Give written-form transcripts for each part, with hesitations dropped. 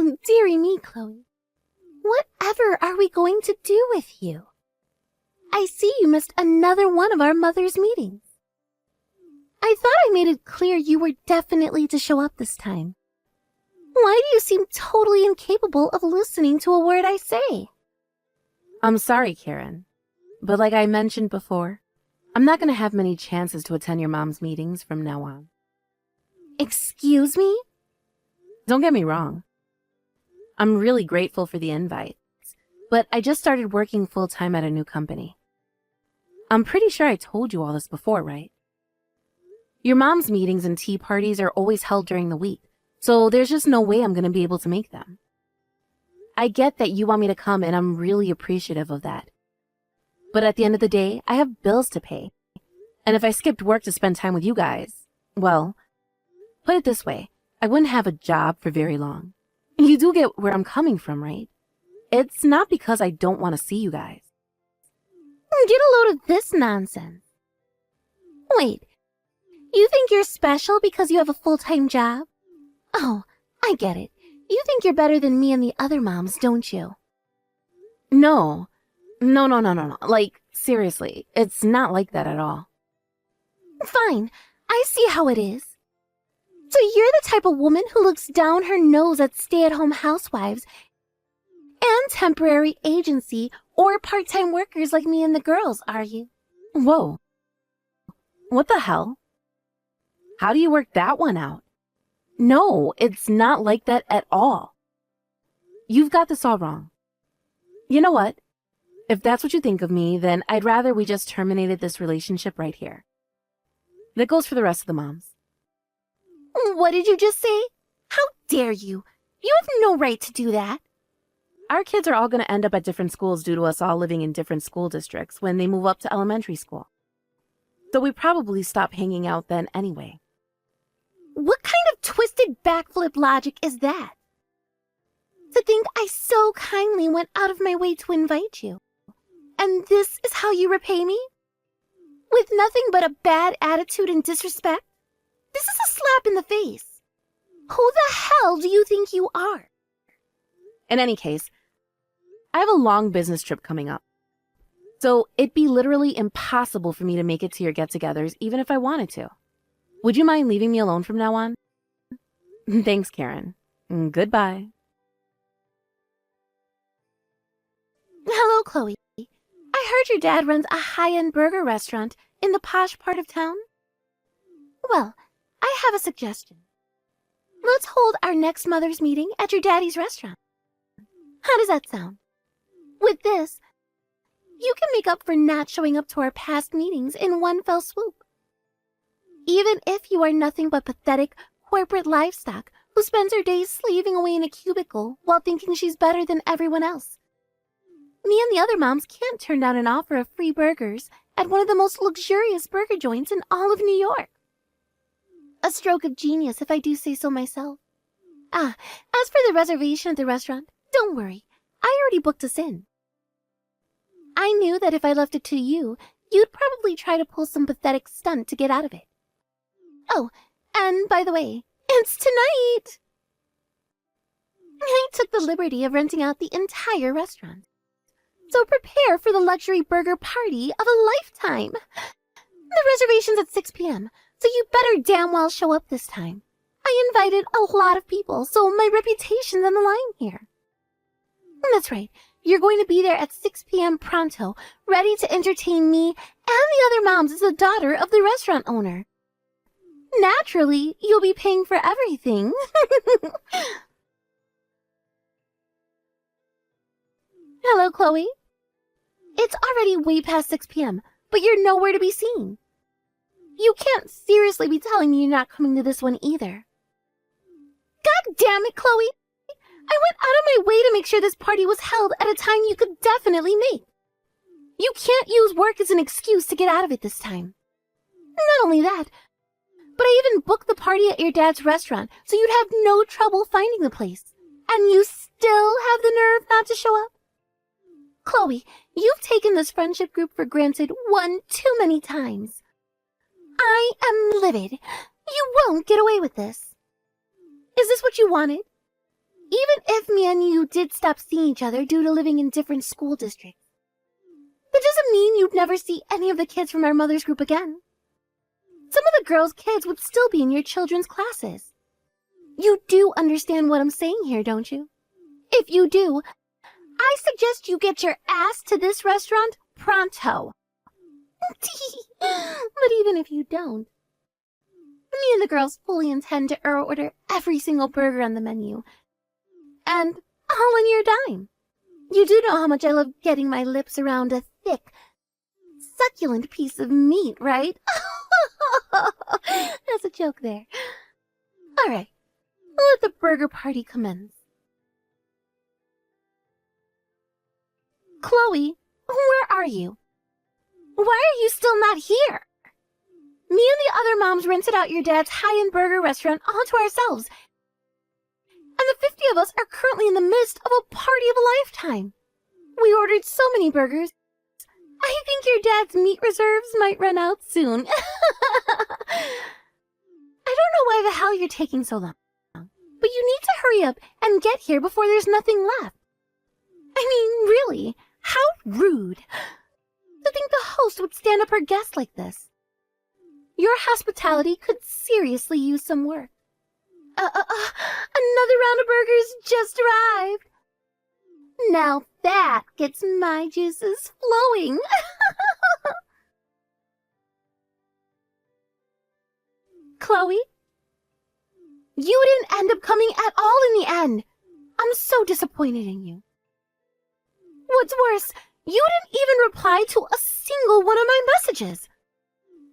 Oh, dearie me, Chloe. Whatever are we going to do with you? I see you missed another one of our mother's meetings. I thought I made it clear you were definitely to show up this time. Why do you seem totally incapable of listening to a word I say? I'm sorry, Karen, but like I mentioned before, I'm not going to have many chances to attend your mom's meetings from now on. Excuse me? Don't get me wrong. I'm really grateful for the invites, but I just started working full-time at a new company. I'm pretty sure I told you all this before, right? Your mom's meetings and tea parties are always held during the week, so there's just no way I'm going to be able to make them. I get that you want me to come, and I'm really appreciative of that. But at the end of the day, I have bills to pay. And if I skipped work to spend time with you guys, well, put it this way, I wouldn't have a job for very long. You do get where I'm coming from, right? It's not because I don't want to see you guys. Get a load of this nonsense. Wait, you think you're special because you have a full-time job? Oh, I get it. You think you're better than me and the other moms, don't you? No. Like, seriously, it's not like that at all. Fine, I see how it is. So you're the type of woman who looks down her nose at stay-at-home housewives and temporary agency or part-time workers like me and the girls, are you? Whoa. What the hell? How do you work that one out? No, it's not like that at all. You've got this all wrong. You know what? If that's what you think of me, then I'd rather we just terminated this relationship right here. That goes for the rest of the moms. What did you just say? How dare you? You have no right to do that. Our kids are all going to end up at different schools due to us all living in different school districts when they move up to elementary school. So we probably stop hanging out then anyway. What kind of twisted backflip logic is that? To think I so kindly went out of my way to invite you. And this is how you repay me? With nothing but a bad attitude and disrespect? This is a slap in the face. Who the hell do you think you are? In any case, I have a long business trip coming up. So it'd be literally impossible for me to make it to your get-togethers even if I wanted to. Would you mind leaving me alone from now on? Thanks, Karen. Goodbye. Hello, Chloe. I heard your dad runs a high-end burger restaurant in the posh part of town. Well, I have a suggestion. Let's hold our next mother's meeting at your daddy's restaurant. How does that sound? With this, you can make up for not showing up to our past meetings in one fell swoop. Even if you are nothing but pathetic corporate livestock who spends her days slaving away in a cubicle while thinking she's better than everyone else. Me and the other moms can't turn down an offer of free burgers at one of the most luxurious burger joints in all of New York. A stroke of genius, if I do say so myself. As for the reservation at the restaurant, don't worry. I already booked us in. I knew that if I left it to you, you'd probably try to pull some pathetic stunt to get out of it. Oh, and by the way, it's tonight! I took the liberty of renting out the entire restaurant. So prepare for the luxury burger party of a lifetime. The reservation's at 6 p.m., so you better damn well show up this time. I invited a lot of people, so my reputation's on the line here. That's right, you're going to be there at 6 p.m. pronto, ready to entertain me and the other moms as the daughter of the restaurant owner. Naturally, you'll be paying for everything. Hello, Chloe. It's already way past 6 p.m., but you're nowhere to be seen. You can't seriously be telling me you're not coming to this one either. God damn it, Chloe! I went out of my way to make sure this party was held at a time you could definitely make. You can't use work as an excuse to get out of it this time. Not only that, but I even booked the party at your dad's restaurant so you'd have no trouble finding the place. And you still have the nerve not to show up? Chloe, you've taken this friendship group for granted one too many times. I am livid. You won't get away with this. Is this what you wanted? Even if me and you did stop seeing each other due to living in different school districts, that doesn't mean you'd never see any of the kids from our mother's group again. Some of the girls' kids would still be in your children's classes. You do understand what I'm saying here, don't you? If you do, I suggest you get your ass to this restaurant pronto. But even if you don't, me and the girls fully intend to order every single burger on the menu. And all on your dime. You do know how much I love getting my lips around a thick, succulent piece of meat, right? That's a joke there. All right, let the burger party commence. Chloe, where are you? Why are you still not here? Me and the other moms rented out your dad's high-end burger restaurant all to ourselves. And the 50 of us are currently in the midst of a party of a lifetime. We ordered so many burgers. I think your dad's meat reserves might run out soon. I don't know why the hell you're taking so long, but you need to hurry up and get here before there's nothing left. I mean, really, how rude. To think the host would stand up her guests like this. Your hospitality could seriously use some work. Another round of burgers just arrived. Now that gets my juices flowing. Chloe, you didn't end up coming at all in the end. I'm so disappointed in you. What's worse, you didn't even reply to a single one of my messages.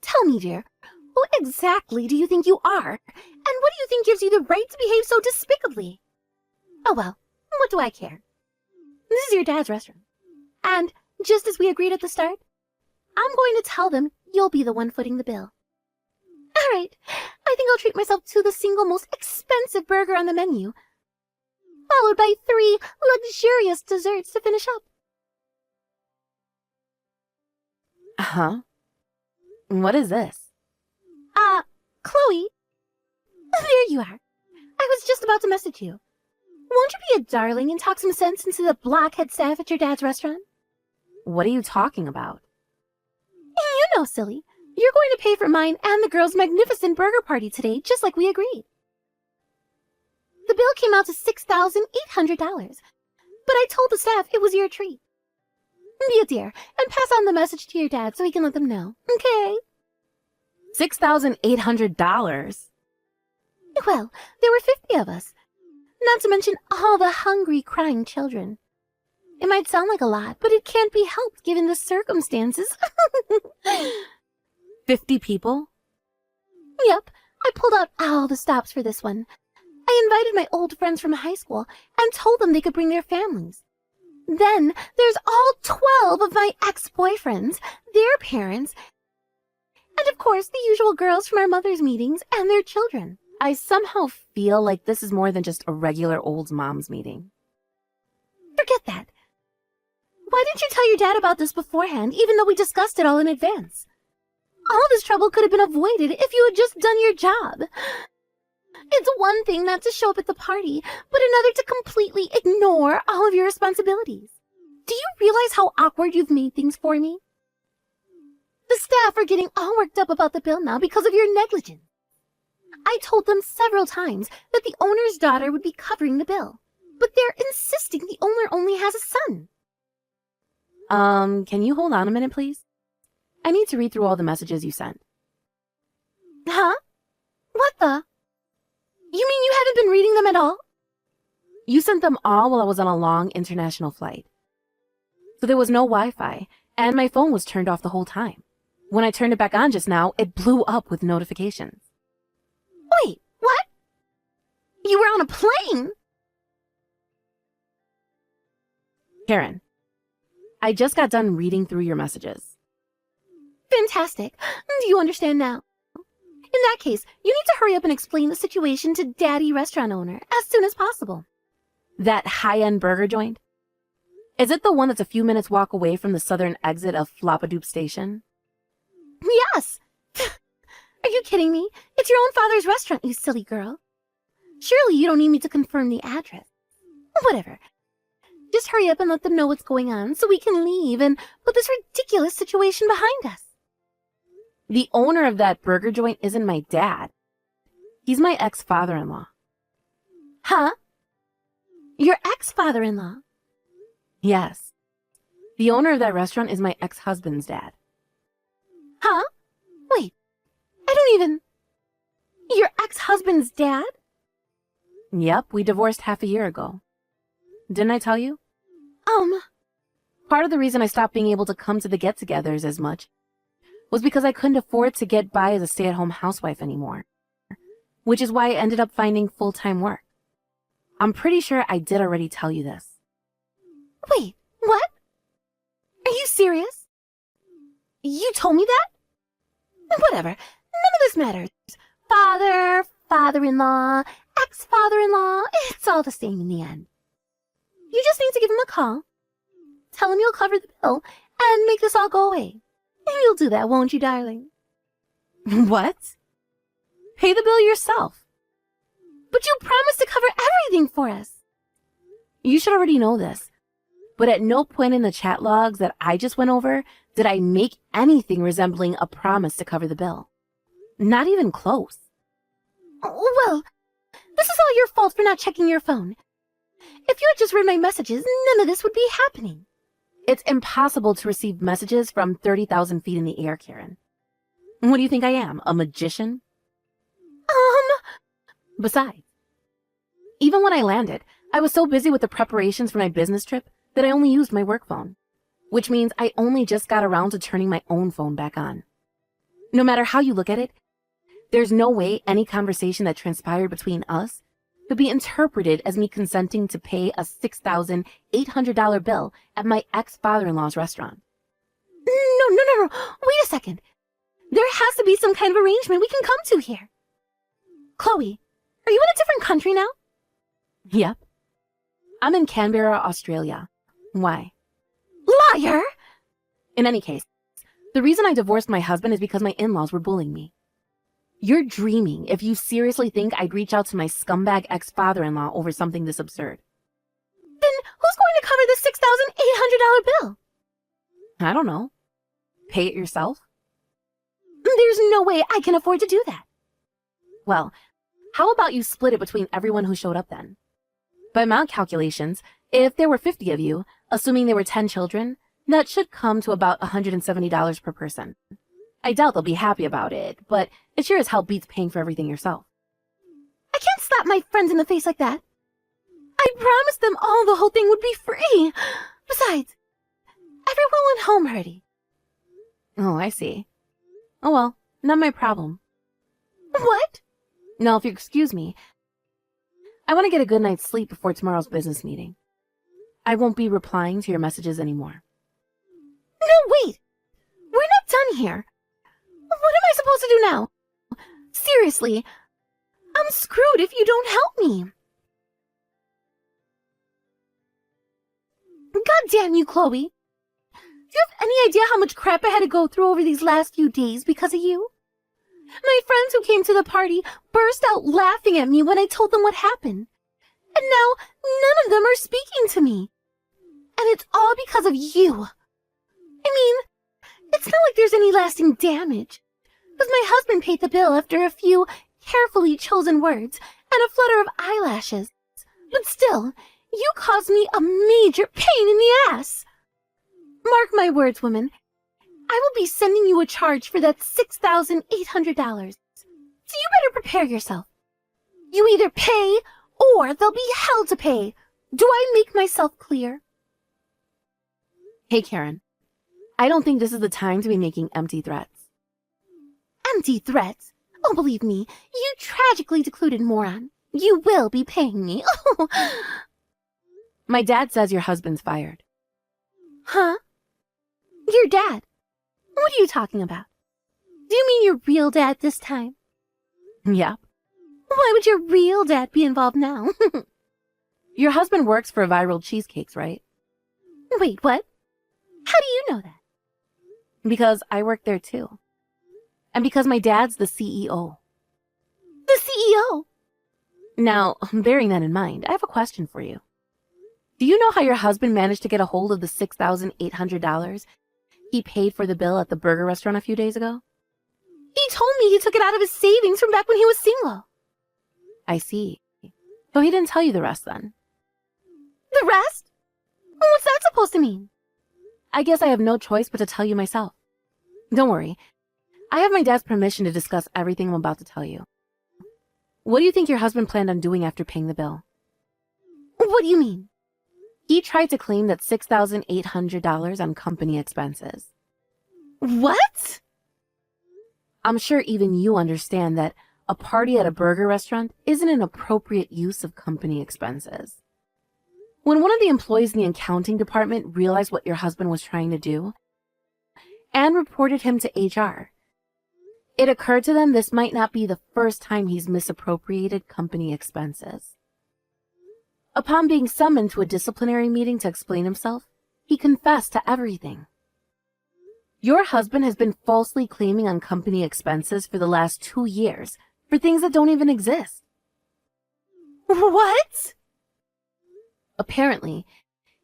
Tell me, dear, who exactly do you think you are? And what do you think gives you the right to behave so despicably? Oh well, what do I care? This is your dad's restaurant. And just as we agreed at the start, I'm going to tell them you'll be the one footing the bill. All right, I think I'll treat myself to the single most expensive burger on the menu, followed by 3 luxurious desserts to finish up. Huh? What is this? Chloe, there you are. I was just about to message you. Won't you be a darling and talk some sense into the blockhead staff at your dad's restaurant? What are you talking about? You know, silly. You're going to pay for mine and the girls' magnificent burger party today, just like we agreed. The bill came out to $6,800, but I told the staff it was your treat. Be a dear and pass on the message to your dad so he can let them know, okay? $6,800? Well, there were 50 of us, not to mention all the hungry, crying children. It might sound like a lot, but it can't be helped given the circumstances. 50 people? Yep, I pulled out all the stops for this one. I invited my old friends from high school and told them they could bring their families. Then there's all 12 of my ex-boyfriends, their parents, and of course the usual girls from our mother's meetings and their children. I somehow feel like this is more than just a regular old mom's meeting. Forget that. Why didn't you tell your dad about this beforehand, even though we discussed it all in advance? All this trouble could have been avoided if you had just done your job. It's one thing not to show up at the party, but another to completely ignore all of your responsibilities. Do you realize how awkward you've made things for me? The staff are getting all worked up about the bill now because of your negligence. I told them several times that the owner's daughter would be covering the bill, but they're insisting the owner only has a son. Can you hold on a minute, please? I need to read through all the messages you sent. Huh? What the? You mean you haven't been reading them at all? You sent them all while I was on a long international flight. So there was no Wi-Fi, and my phone was turned off the whole time. When I turned it back on just now, it blew up with notifications. Wait, what? You were on a plane? Karen, I just got done reading through your messages. Fantastic. Do you understand now? In that case, you need to hurry up and explain the situation to Daddy restaurant owner as soon as possible. That high-end burger joint? Is it the one that's a few minutes walk away from the southern exit of Floppadoop Station? Yes! Are you kidding me? It's your own father's restaurant, you silly girl. Surely you don't need me to confirm the address. Whatever. Just hurry up and let them know what's going on so we can leave and put this ridiculous situation behind us. The owner of that burger joint isn't my dad. He's my ex-father-in-law. Huh? Your ex-father-in-law? Yes. The owner of that restaurant is my ex-husband's dad. Huh? Wait, I don't even... Your ex-husband's dad? Yep, we divorced half a year ago. Didn't I tell you? Part Part of the reason I stopped being able to come to the get-togethers as much was because I couldn't afford to get by as a stay-at-home housewife anymore, which is why I ended up finding full-time work. I'm pretty sure I did already tell you this. Wait, what? Are you serious? You told me that? Whatever, none of this matters. Father, father-in-law, ex-father-in-law, it's all the same in the end. You just need to give him a call, tell him you'll cover the bill, and make this all go away. And you'll do that, won't you, darling? What? Pay the bill yourself. But you promised to cover everything for us. You should already know this, but at no point in the chat logs that I just went over did I make anything resembling a promise to cover the bill. Not even close. Well, this is all your fault for not checking your phone. If you had just read my messages, none of this would be happening. It's impossible to receive messages from 30,000 feet in the air, Karen. What do you think I am, a magician? Besides, even when I landed, I was so busy with the preparations for my business trip that I only used my work phone, which means I only just got around to turning my own phone back on. No matter how you look at it, there's no way any conversation that transpired between us could be interpreted as me consenting to pay a $6,800 bill at my ex-father-in-law's restaurant. No. Wait a second. There has to be some kind of arrangement we can come to here. Chloe, are you in a different country now? Yep. I'm in Canberra, Australia. Why? Liar! In any case, the reason I divorced my husband is because my in-laws were bullying me. You're dreaming if you seriously think I'd reach out to my scumbag ex-father-in-law over something this absurd. Then who's going to cover the $6,800 bill? I don't know. Pay it yourself? There's no way I can afford to do that. Well, how about you split it between everyone who showed up then? By my calculations, if there were 50 of you, assuming there were 10 children, that should come to about $170 per person. I doubt they'll be happy about it, but it sure as hell beats paying for everything yourself. I can't slap my friends in the face like that. I promised them all the whole thing would be free. Besides, everyone went home already. Oh, I see. Oh well, not my problem. What? Now, if you excuse me, I want to get a good night's sleep before tomorrow's business meeting. I won't be replying to your messages anymore. No, wait. We're not done here. What am I supposed to do now? Seriously, I'm screwed if you don't help me. God damn you, Chloe. Do you have any idea how much crap I had to go through over these last few days because of you? My friends who came to the party burst out laughing at me when I told them what happened. And now none of them are speaking to me. And it's all because of you. I mean, it's not like there's any lasting damage. Because my husband paid the bill after a few carefully chosen words and a flutter of eyelashes. But still, you caused me a major pain in the ass. Mark my words, woman. I will be sending you a charge for that $6,800. So you better prepare yourself. You either pay or there'll be hell to pay. Do I make myself clear? Hey, Karen. I don't think this is the time to be making empty threats. Empty threats? Oh, believe me, you tragically deluded moron. You will be paying me. My dad says your husband's fired. Huh? Your dad? What are you talking about? Do you mean your real dad this time? Yep. Why would your real dad be involved now? Your husband works for Viral Cheesecakes, right? Wait, what? How do you know that? Because I work there too. And because my dad's the CEO. The CEO? Now, bearing that in mind, I have a question for you. Do you know how your husband managed to get a hold of the $6,800 he paid for the bill at the burger restaurant a few days ago? He told me he took it out of his savings from back when he was single. I see. So he didn't tell you the rest then? The rest? What's that supposed to mean? I guess I have no choice but to tell you myself. Don't worry. I have my dad's permission to discuss everything I'm about to tell you. What do you think your husband planned on doing after paying the bill? What do you mean? He tried to claim that $6,800 on company expenses. What? I'm sure even you understand that a party at a burger restaurant isn't an appropriate use of company expenses. When one of the employees in the accounting department realized what your husband was trying to do and reported him to HR, it occurred to them this might not be the first time he's misappropriated company expenses. Upon being summoned to a disciplinary meeting to explain himself, he confessed to everything. Your husband has been falsely claiming on company expenses for the last 2 years for things that don't even exist. What? Apparently,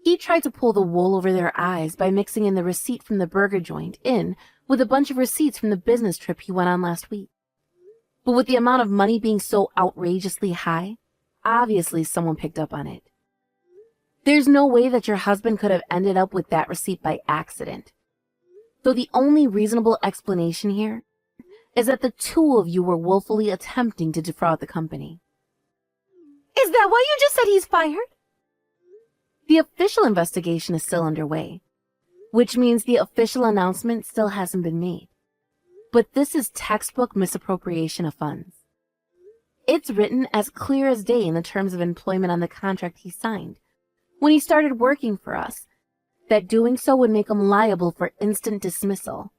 he tried to pull the wool over their eyes by mixing in the receipt from the burger joint in with a bunch of receipts from the business trip he went on last week. But with the amount of money being so outrageously high, obviously someone picked up on it. There's no way that your husband could have ended up with that receipt by accident. So the only reasonable explanation here is that the two of you were willfully attempting to defraud the company. Is that why you just said he's fired? The official investigation is still underway, which means the official announcement still hasn't been made. But this is textbook misappropriation of funds. It's written as clear as day in the terms of employment on the contract he signed when he started working for us, that doing so would make him liable for instant dismissal.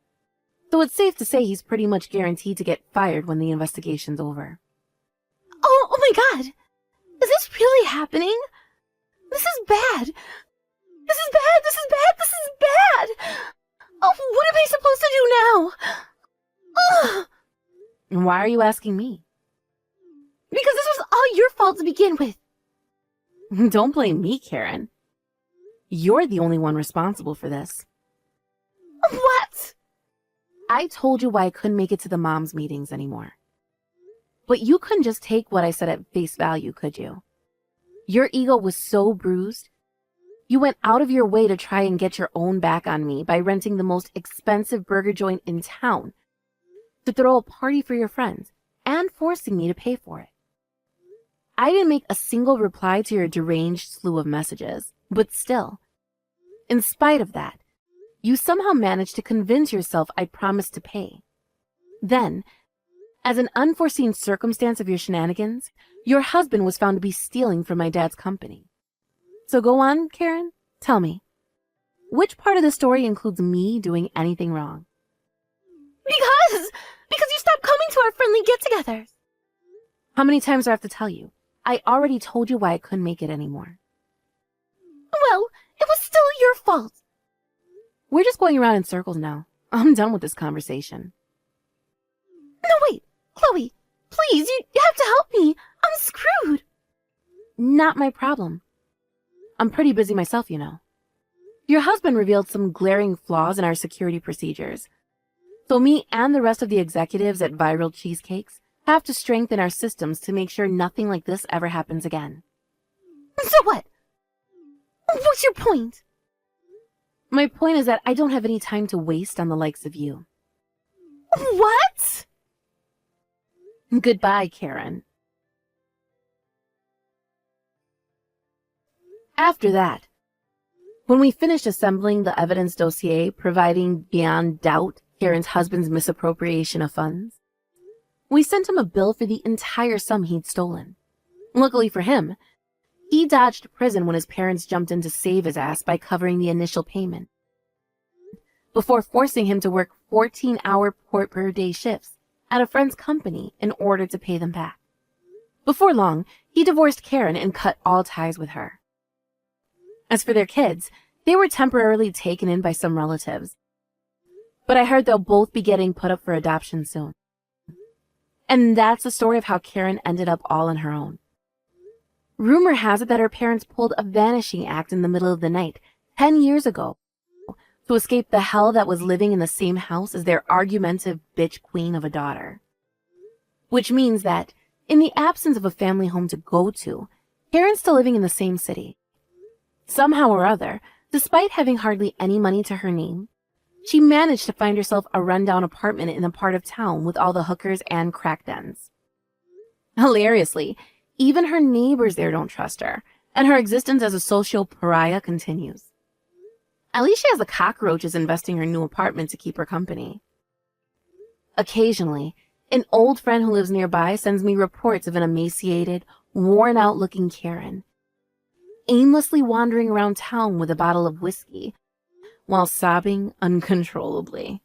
So it's safe to say he's pretty much guaranteed to get fired when the investigation's over. Oh my God! Is this really happening? This is bad! This is bad! This is bad! This is bad! Oh, what am I supposed to do now? Ugh. And why are you asking me? Because this was all your fault to begin with. Don't blame me, Karen. You're the only one responsible for this. What? I told you why I couldn't make it to the moms' meetings anymore. But you couldn't just take what I said at face value, could you? Your ego was so bruised, you went out of your way to try and get your own back on me by renting the most expensive burger joint in town to throw a party for your friends and forcing me to pay for it. I didn't make a single reply to your deranged slew of messages, but still, in spite of that, you somehow managed to convince yourself I promised to pay. Then, as an unforeseen circumstance of your shenanigans, your husband was found to be stealing from my dad's company. So go on, Karen, tell me, which part of the story includes me doing anything wrong? Because you stopped coming to our friendly get-togethers. How many times do I have to tell you? I already told you why I couldn't make it anymore. Well, it was still your fault. We're just going around in circles now. I'm done with this conversation. No, wait, Chloe, please, you have to help me. I'm screwed. Not my problem. I'm pretty busy myself, you know. Your husband revealed some glaring flaws in our security procedures. So me and the rest of the executives at Viral Cheesecakes have to strengthen our systems to make sure nothing like this ever happens again. So what? What's your point? My point is that I don't have any time to waste on the likes of you. What? Goodbye, Karen. After that, when we finished assembling the evidence dossier providing beyond doubt Karen's husband's misappropriation of funds, we sent him a bill for the entire sum he'd stolen. Luckily for him, he dodged prison when his parents jumped in to save his ass by covering the initial payment, before forcing him to work 14-hour per-day shifts at a friend's company in order to pay them back. Before long, he divorced Karen and cut all ties with her. As for their kids, they were temporarily taken in by some relatives, but I heard they'll both be getting put up for adoption soon. And that's the story of how Karen ended up all on her own. Rumor has it that her parents pulled a vanishing act in the middle of the night 10 years ago to escape the hell that was living in the same house as their argumentative bitch queen of a daughter. Which means that, in the absence of a family home to go to, Karen's still living in the same city. Somehow or other, despite having hardly any money to her name, she managed to find herself a rundown apartment in a part of town with all the hookers and crack dens. Hilariously, even her neighbors there don't trust her, and her existence as a social pariah continues. At least she has the cockroaches investing her new apartment to keep her company. Occasionally, an old friend who lives nearby sends me reports of an emaciated, worn-out-looking Karen, aimlessly wandering around town with a bottle of whiskey, while sobbing uncontrollably.